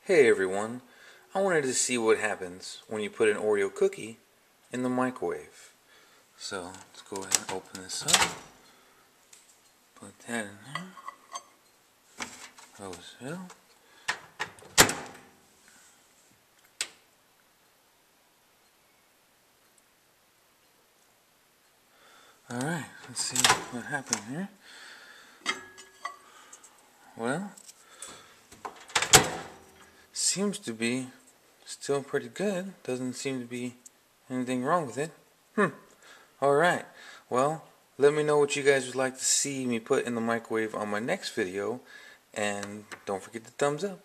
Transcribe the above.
Hey everyone, I wanted to see what happens when you put an Oreo cookie in the microwave. So let's go ahead and open this up. Put that in there. Close it up. Alright, let's see what happened here. Well, seems to be still pretty good. Doesn't seem to be anything wrong with it. Alright, well, let me know what you guys would like to see me put in the microwave on my next video, and don't forget to thumbs up.